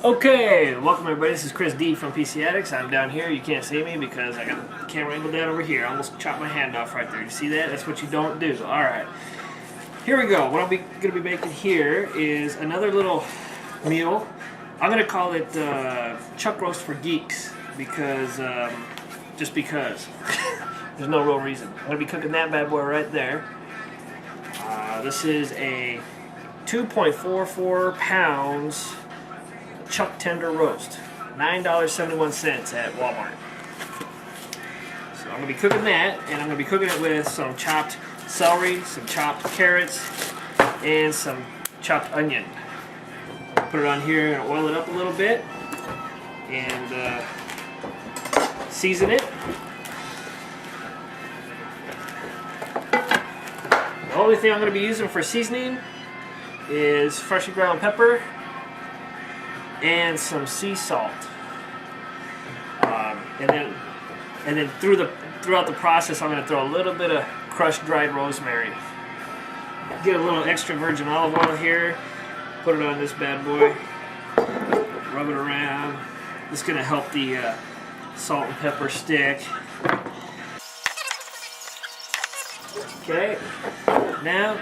Okay, welcome everybody. This is Chris D from PC Addicts. I'm down here. You can't see me because I got the camera angled down over here. I almost chopped my hand off right there. You see that? That's what you don't do. Alright. Here we go. What I'm going to be making here is another little meal. I'm going to call it chuck roast for geeks because, just because. There's no real reason. I'm going to be cooking that bad boy right there. This is a 2.44 pounds chuck tender roast, $9.71 at Walmart. So I'm going to be cooking that, and I'm going to be cooking it with some chopped celery, some chopped carrots, and some chopped onion. Put it on here and oil it up a little bit, and season it. The only thing I'm going to be using for seasoning is freshly ground pepper and some sea salt, and then throughout the process, I'm going to throw a little bit of crushed dried rosemary. Get a little extra virgin olive oil here. Put it on this bad boy. Rub it around. This is going to help the salt and pepper stick. Okay. Now,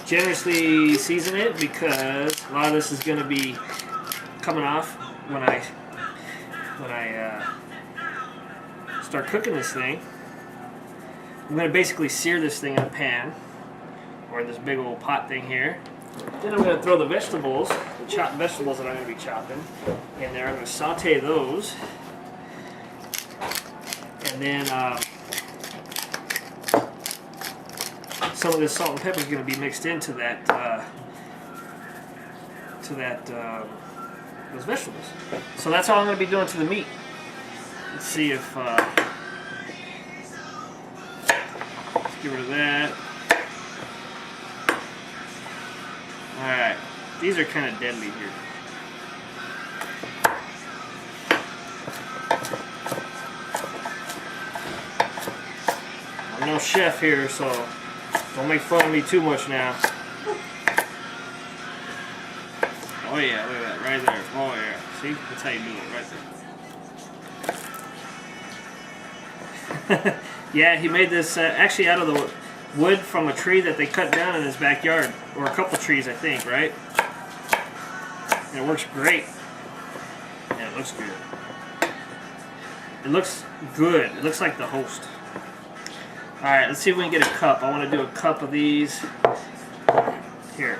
generously season it because a lot of this is going to be coming off when I start cooking this thing. I'm going to basically sear this thing in a pan or this big old pot thing here. Then I'm going to throw the vegetables, the chopped vegetables that I'm going to be chopping in there. I'm going to saute those, and then some of this salt and pepper is going to be mixed into that those vegetables. So that's all I'm going to be doing to the meat. Let's see if let's get rid of that. All right, these are kind of deadly here. I'm no chef here, so don't make fun of me too much now. Oh yeah, look at that, right there. Oh yeah, see? That's how you do it, right there. Yeah, he made this actually out of the wood from a tree that they cut down in his backyard. Or a couple trees, I think, right? And it works great. And it looks good. It looks good. It looks like the host. Alright, let's see if we can get a cup. I want to do a cup of these. Here,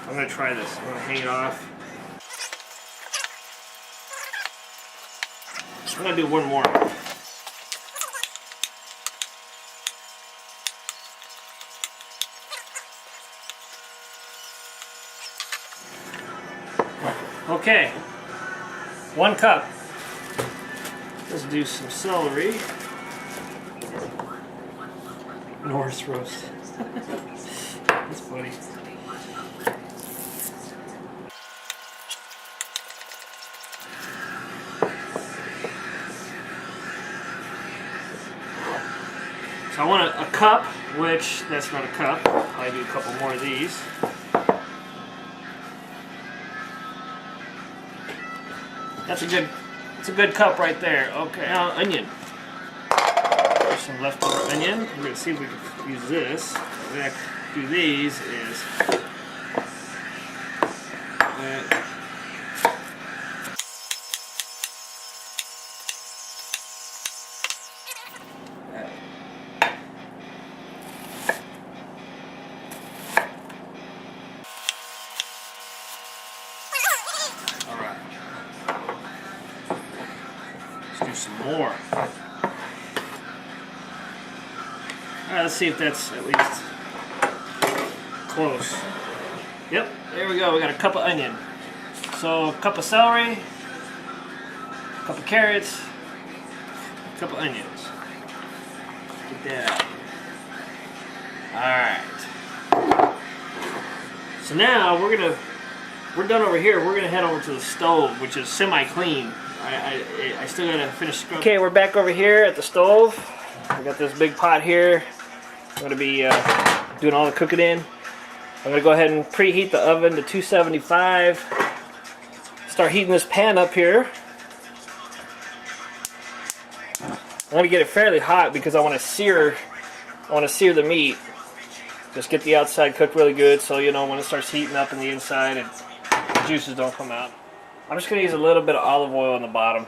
I'm going to try this. I'm going to hang it off. I'm going to do one more. Okay, 1 cup. Let's do some celery. Norris roast. That's funny. So I want a cup, which that's not a cup. I'll do a couple more of these. That's a good cup right there. Okay, now onion. There's some leftover onion. We're going to see if we can use this. What we're going to do these is alright. Let's do some more. Alright, let's see if that's at least close. Yep, there we go. We got a cup of onion. So a cup of celery, a cup of carrots, a cup of onions. Get that out. Alright. So now we're done over here. We're gonna head over to the stove, which is semi-clean. I still gotta finish scrubbing. Okay, we're back over here at the stove. We got this big pot here. I'm gonna be doing all the cooking in. I'm gonna go ahead and preheat the oven to 275. start heating this pan up here. I'm going to get it fairly hot because I want to sear the meat. Just get the outside cooked really good so you know when it starts heating up in the inside and the juices don't come out. I'm just going to use a little bit of olive oil on the bottom.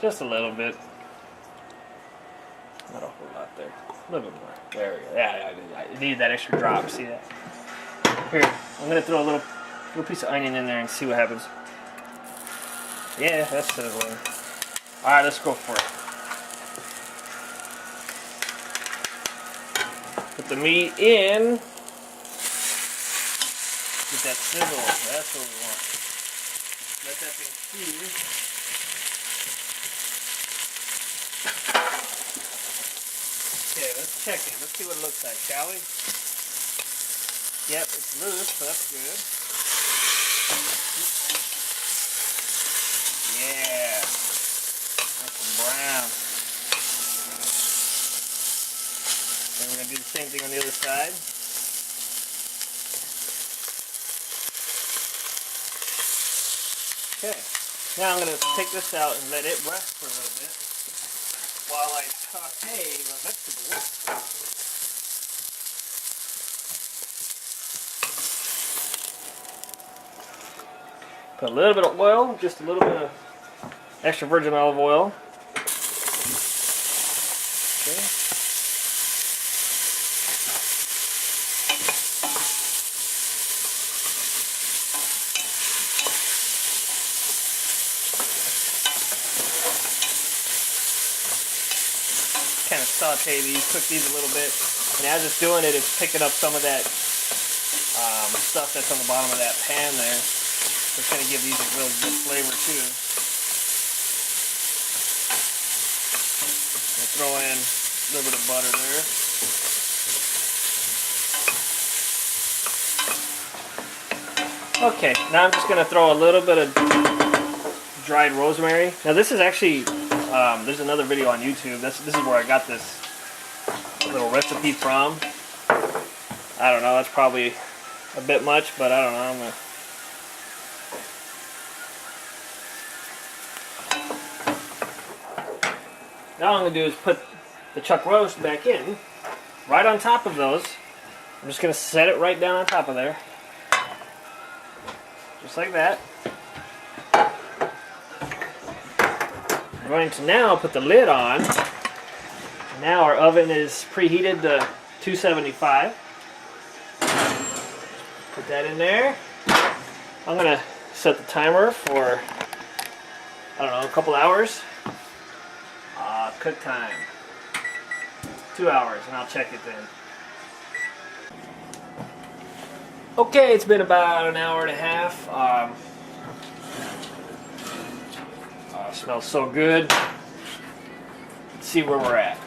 Just a little bit. Not a whole lot there. A little bit more. There we go. Yeah, I need that extra drop. See that? Here, I'm going to throw a little piece of onion in there and see what happens. Yeah, that's sizzling. Alright, let's go for it. Put the meat in. Get that sizzle. That's what we want. Let that thing sear. Okay, let's check it. Let's see what it looks like, shall we? Yep, it's loose, so that's good. Yeah. Nice and brown. Then we're going to do the same thing on the other side. Okay. Now I'm going to take this out and let it rest for a little bit while I saute the vegetables. Put a little bit of oil, just a little bit of extra virgin olive oil. Okay. Kind of saute these, cook these a little bit, and as it's doing it, it's picking up some of that stuff that's on the bottom of that pan there. So it's going to give these a really good flavor too. I'll throw in a little bit of butter there. Okay, now I'm just going to throw a little bit of dried rosemary. Now this is actually, there's another video on YouTube. This is where I got this little recipe from. I don't know, that's probably a bit much, but I don't know. Now all I'm going to do is put the chuck roast back in, right on top of those. I'm just going to set it right down on top of there. Just like that. I'm going to now put the lid on. Now our oven is preheated to 275. Put that in there. I'm going to set the timer for, I don't know, a couple hours. Cook time. 2 hours, and I'll check it then. Okay, it's been about an hour and a half. It smells so good. Let's see where we're at.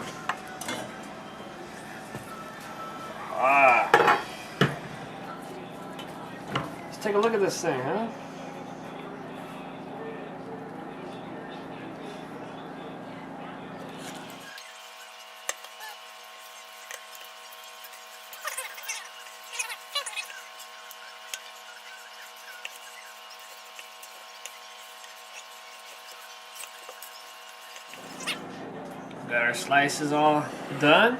Let's take a look at this thing, huh? Got our slices all done.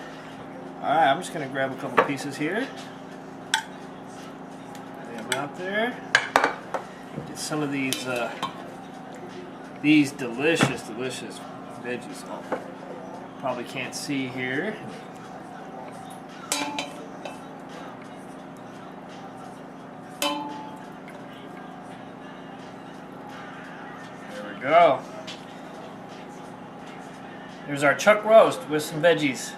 Alright, I'm just going to grab a couple pieces here. Lay them out there. Get some of these delicious veggies. Oh, probably can't see here. There we go. There's our chuck roast with some veggies.